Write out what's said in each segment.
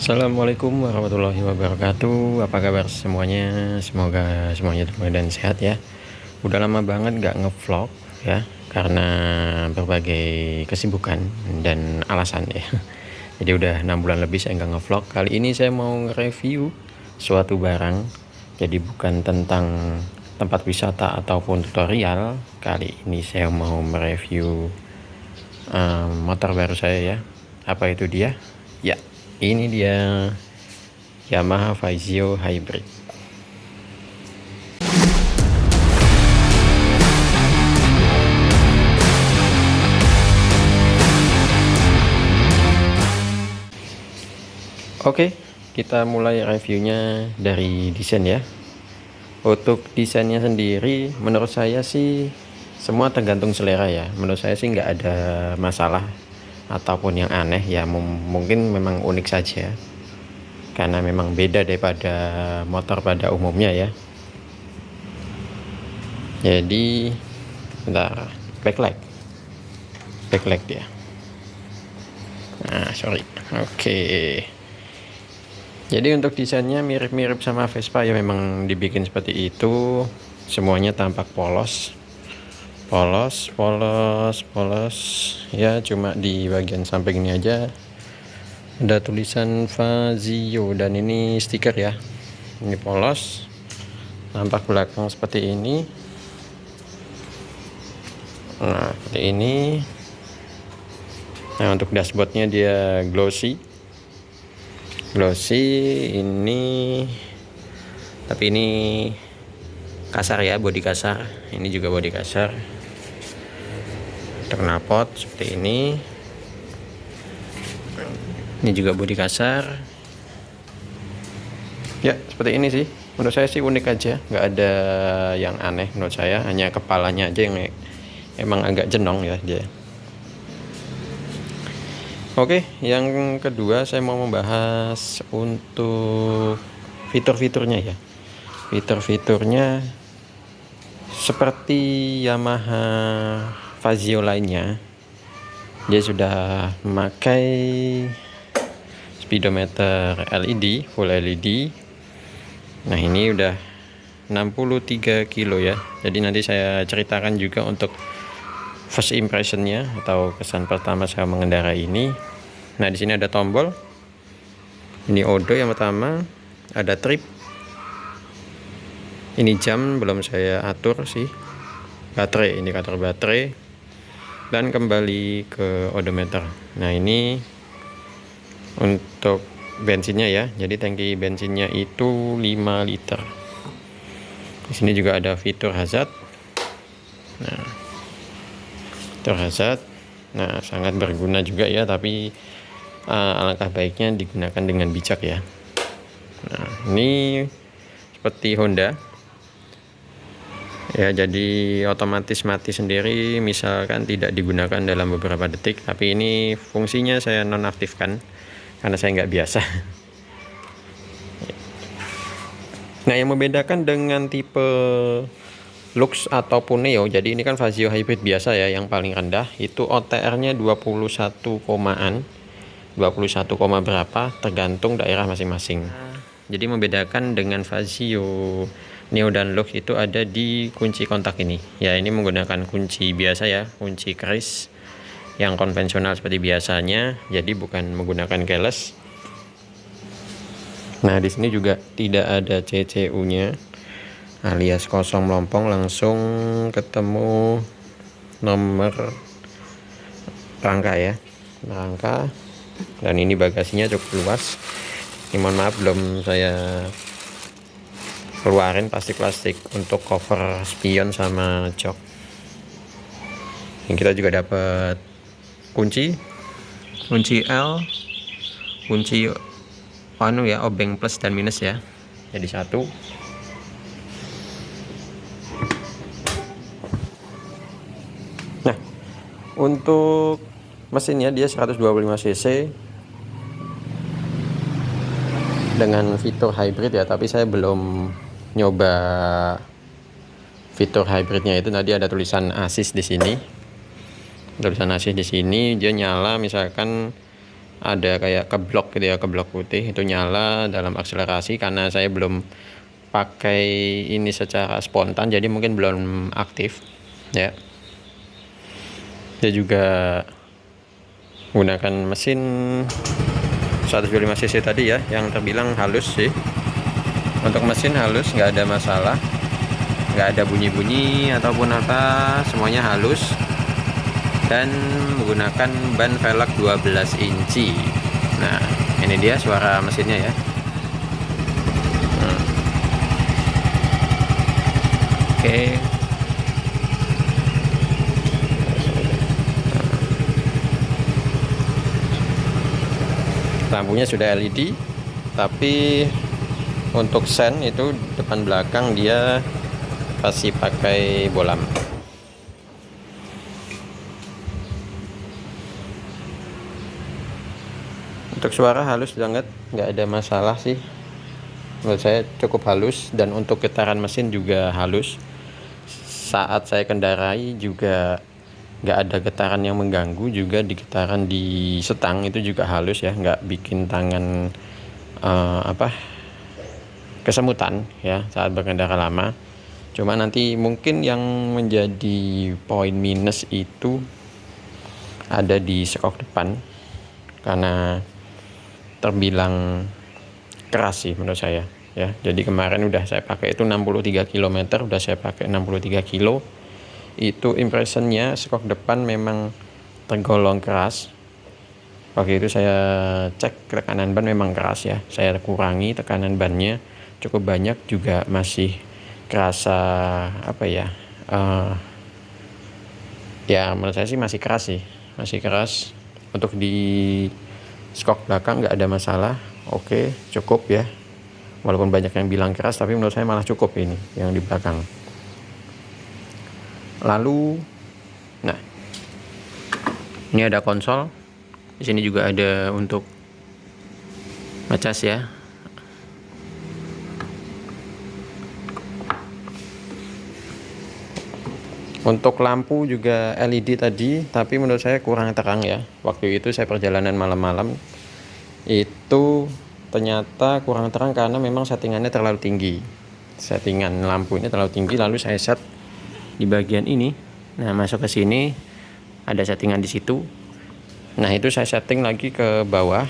Assalamualaikum warahmatullahi wabarakatuh. Apa kabar semuanya? Semoga semuanya dalam keadaan sehat ya. Udah lama banget gak ngevlog ya, karena berbagai kesibukan dan alasan ya. Jadi udah 6 bulan lebih saya nggak ngevlog. Kali ini saya mau nge-review suatu barang. Jadi bukan tentang tempat wisata ataupun tutorial. Kali ini saya mau mereview motor baru saya ya. Apa itu dia? Ya, ini dia Yamaha Faizio Hybrid. Oke, kita mulai reviewnya dari desain ya. Untuk desainnya sendiri, menurut saya sih semua tergantung selera ya. Menurut saya sih nggak ada masalah ataupun yang aneh ya. Mungkin memang unik saja, karena memang beda daripada motor pada umumnya ya. Jadi, bentar, backlight dia. Nah, sorry. Oke. Jadi untuk desainnya mirip-mirip sama Vespa ya, memang dibikin seperti itu. Semuanya tampak polos ya, cuma di bagian samping ini aja ada tulisan Faizio dan ini stiker ya. Ini polos, tampak belakang seperti ini. Nah, seperti ini. Nah, untuk dashboardnya dia glossy ini, tapi ini kasar ya, bodi kasar. Ini juga bodi kasar. Knalpot seperti ini juga bodi kasar ya. Seperti ini sih, menurut saya sih unik aja, nggak ada yang aneh menurut saya. Hanya kepalanya aja yang emang agak jenong ya dia. Oke, yang kedua saya mau membahas untuk fitur-fiturnya ya. Fitur-fiturnya seperti Yamaha Faizio lainnya, dia sudah memakai speedometer LED, full LED. Nah, ini udah 63 kilo ya. Jadi nanti saya ceritakan juga untuk first impressionnya atau kesan pertama saya mengendarai ini. Nah, di sini ada tombol. Ini odo yang pertama, ada trip. Ini jam belum saya atur sih. Baterai, indikator baterai, dan kembali ke odometer. Nah, ini untuk bensinnya ya. Jadi tangki bensinnya itu 5 liter. Di sini juga ada fitur hazard. Nah, sangat berguna juga ya, tapi alangkah baiknya digunakan dengan bijak ya. Nah, ini seperti Honda ya, jadi otomatis mati sendiri misalkan tidak digunakan dalam beberapa detik. Tapi ini fungsinya saya nonaktifkan karena saya nggak biasa. Nah, yang membedakan dengan tipe Lux ataupun Neo, jadi ini kan Faizio Hybrid biasa ya, yang paling rendah itu OTR-nya 21 komaan, 21, berapa tergantung daerah masing-masing. Jadi membedakan dengan Faizio Neo dan Lux itu ada di kunci kontak ini. Ya, ini menggunakan kunci biasa ya, kunci keris yang konvensional seperti biasanya, jadi bukan menggunakan keyless. Nah, di sini juga tidak ada CCU-nya, alias kosong melompong, langsung ketemu nomor rangka ya, rangka. Dan ini bagasinya cukup luas. Ini mohon maaf belum saya keluarin plastik untuk cover spion sama jok. Yang kita juga dapat kunci L, kunci ya, obeng plus dan minus ya, jadi satu. Nah, untuk mesinnya dia 125 cc dengan fitur hybrid ya, tapi saya belum nyoba fitur hybridnya itu. Tadi ada tulisan assist di sini. Dia nyala misalkan ada kayak keblok gitu ya, keblok putih itu nyala dalam akselerasi. Karena saya belum pakai ini secara spontan, jadi mungkin belum aktif ya. Dia juga menggunakan mesin 125 cc tadi ya, yang terbilang halus sih. Untuk mesin halus, nggak ada masalah, nggak ada bunyi-bunyi ataupun apa, semuanya halus. Dan menggunakan ban velg 12 inci. Nah, ini dia suara mesinnya ya. Oke. Lampunya sudah LED, tapi untuk sen itu depan belakang dia pasti pakai bolam. Untuk suara halus banget, nggak ada masalah sih. Menurut saya cukup halus, dan untuk getaran mesin juga halus. Saat saya kendarai juga nggak ada getaran yang mengganggu, juga di getaran di setang itu juga halus ya, nggak bikin tangan kesemutan ya saat berkendara lama. Cuma nanti mungkin yang menjadi poin minus itu ada di sekok depan, karena terbilang keras sih menurut saya ya. Jadi kemarin udah saya pakai itu 63 km, udah saya pakai 63 kilo. Itu impressionnya sekok depan memang tergolong keras. Waktu itu saya cek tekanan ban memang keras ya, saya kurangi tekanan bannya cukup banyak, juga masih kerasa ya menurut saya sih masih keras sih, masih keras. Untuk di skok belakang nggak ada masalah, oke, cukup ya. Walaupun banyak yang bilang keras, tapi menurut saya malah cukup ini yang di belakang. Lalu, nah, ini ada konsol. Di sini juga ada untuk ngecas ya. Untuk lampu juga LED tadi, tapi menurut saya kurang terang ya. Waktu itu saya perjalanan malam-malam, itu ternyata kurang terang karena memang settingannya terlalu tinggi. Settingan lampunya terlalu tinggi, lalu saya set di bagian ini. Nah, masuk ke sini ada settingan di situ. Nah, itu saya setting lagi ke bawah,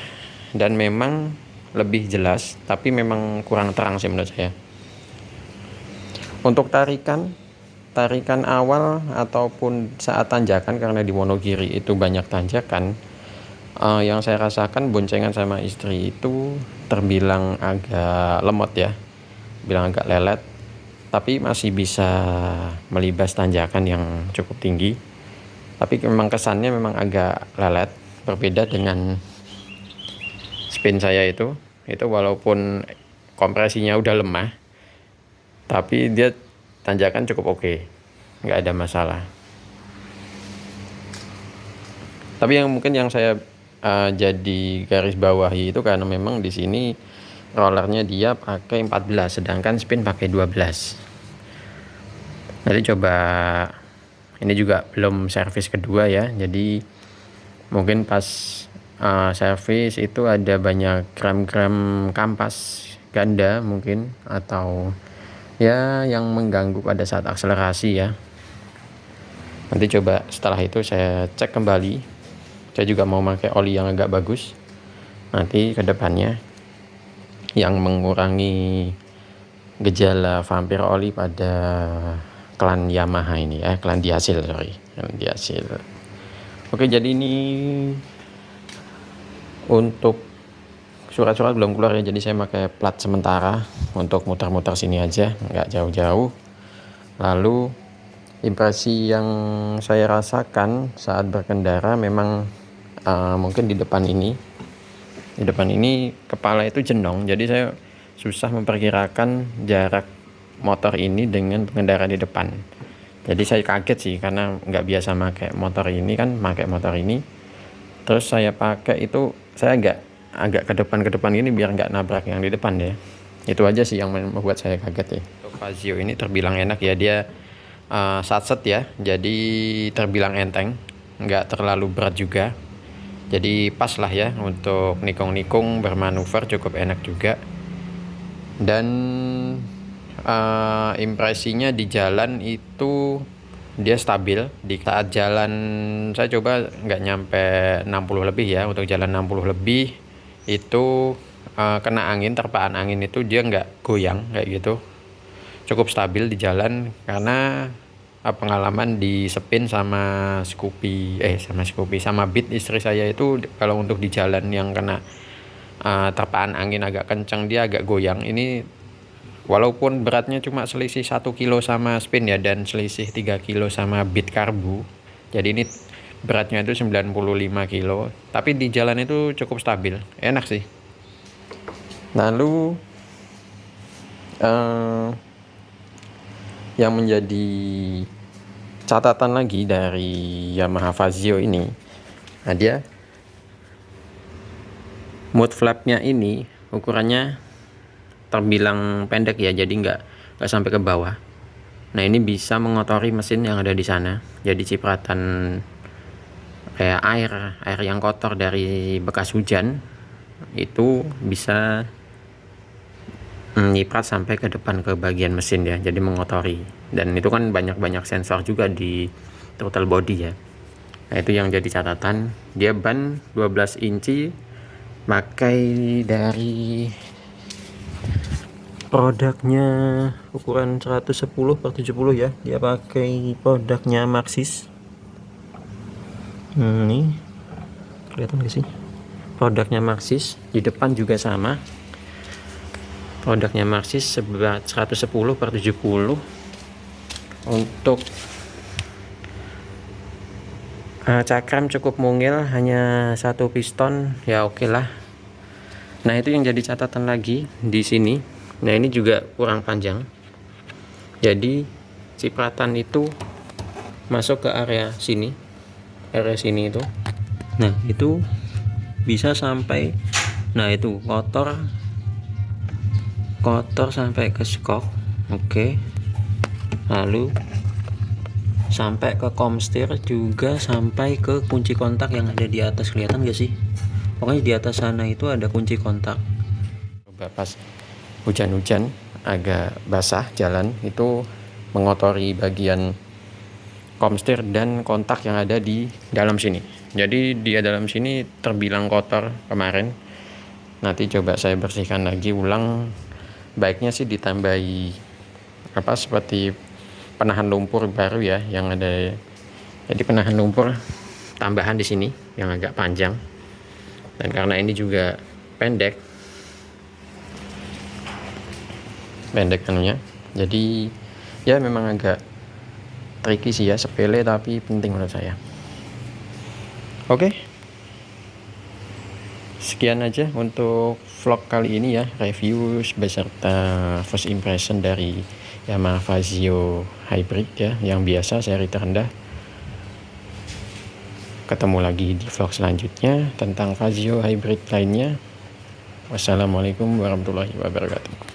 dan memang lebih jelas, tapi memang kurang terang sih menurut saya. Untuk tarikan awal ataupun saat tanjakan, karena di Wonogiri itu banyak tanjakan, yang saya rasakan boncengan sama istri itu terbilang agak lemot ya, bilang agak lelet, tapi masih bisa melibas tanjakan yang cukup tinggi. Tapi memang kesannya memang agak lelet, berbeda dengan spin saya itu walaupun kompresinya udah lemah, tapi dia tanjakan cukup oke, nggak ada masalah. Tapi yang mungkin yang saya jadi garis bawahi itu karena memang di sini rollernya dia pakai 14, sedangkan spin pakai 12. Nanti coba, ini juga belum servis kedua ya, jadi mungkin pas servis itu ada banyak gram-gram kampas ganda mungkin, atau ya yang mengganggu pada saat akselerasi ya. Nanti coba setelah itu saya cek kembali. Saya juga mau pakai oli yang agak bagus nanti ke depannya, yang mengurangi gejala vampir oli pada klan Yamaha ini ya, klan Diasil. Oke, jadi ini untuk surat-surat belum keluar ya, jadi saya pakai plat sementara untuk muter-muter sini aja, nggak jauh-jauh. Lalu impresi yang saya rasakan saat berkendara memang mungkin di depan ini kepala itu jenong, jadi saya susah memperkirakan jarak motor ini dengan pengendara di depan. Jadi saya kaget sih, karena nggak biasa pakai motor ini, terus saya pakai itu saya agak ke depan ini biar nggak nabrak yang di depan ya. Itu aja sih yang membuat saya kaget ya. Fazio ini terbilang enak ya, dia satset ya, jadi terbilang enteng, nggak terlalu berat juga. Jadi pas lah ya untuk nikung-nikung bermanuver, cukup enak juga. Dan impresinya di jalan itu dia stabil. Di saat jalan saya coba nggak nyampe 60 lebih ya. Untuk jalan 60 lebih itu kena angin, terpaan angin itu dia nggak goyang kayak gitu, cukup stabil di jalan. Karena pengalaman di Spin sama sama Beat istri saya itu, kalau untuk di jalan yang kena terpaan angin agak kencang, dia agak goyang. Ini walaupun beratnya cuma selisih 1 kilo sama Spin ya, dan selisih 3 kilo sama Beat Karbu, jadi ini beratnya itu 95 kilo, tapi di jalan itu cukup stabil, enak sih. Lalu yang menjadi catatan lagi dari Yamaha Fazio ini, nah dia mud flapnya ini ukurannya terbilang pendek ya, jadi nggak sampai ke bawah. Nah ini bisa mengotori mesin yang ada di sana, jadi cipratan kayak air yang kotor dari bekas hujan itu bisa nyiprat sampai ke depan ke bagian mesin ya, jadi mengotori. Dan itu kan banyak sensor juga di throttle body ya. Nah itu yang jadi catatan. Dia ban 12 inci, pakai dari produknya ukuran 110/70 ya. Dia pakai produknya Maxxis. Ini kelihatan gak sih? Produknya Maxxis. Di depan juga sama, produknya Maxxis seberat 110/70. Untuk cakram cukup mungil, hanya satu piston ya, oke lah. Nah itu yang jadi catatan lagi di sini. Nah ini juga kurang panjang, jadi cipratan itu masuk ke area sini itu. Nah itu bisa sampai, nah itu kotor sampai ke skok. Oke. Lalu sampai ke komstir, juga sampai ke kunci kontak yang ada di atas, kelihatan gak sih? Pokoknya di atas sana itu ada kunci kontak. Coba pas hujan-hujan agak basah jalan itu mengotori bagian komstir dan kontak yang ada di dalam sini. Jadi di dalam sini terbilang kotor kemarin. Nanti coba saya bersihkan lagi ulang. Baiknya sih ditambahi seperti penahan lumpur baru ya, yang ada. Jadi penahan lumpur tambahan di sini yang agak panjang. Dan karena ini juga pendek anunya, jadi ya memang agak tricky sih ya, sepele tapi penting menurut saya. Oke, sekian aja untuk vlog kali ini ya, review beserta first impression dari Yamaha Fazio Hybrid ya, yang biasa seri terendah. Ketemu lagi di vlog selanjutnya tentang Fazio Hybrid lainnya. Wassalamualaikum warahmatullahi wabarakatuh.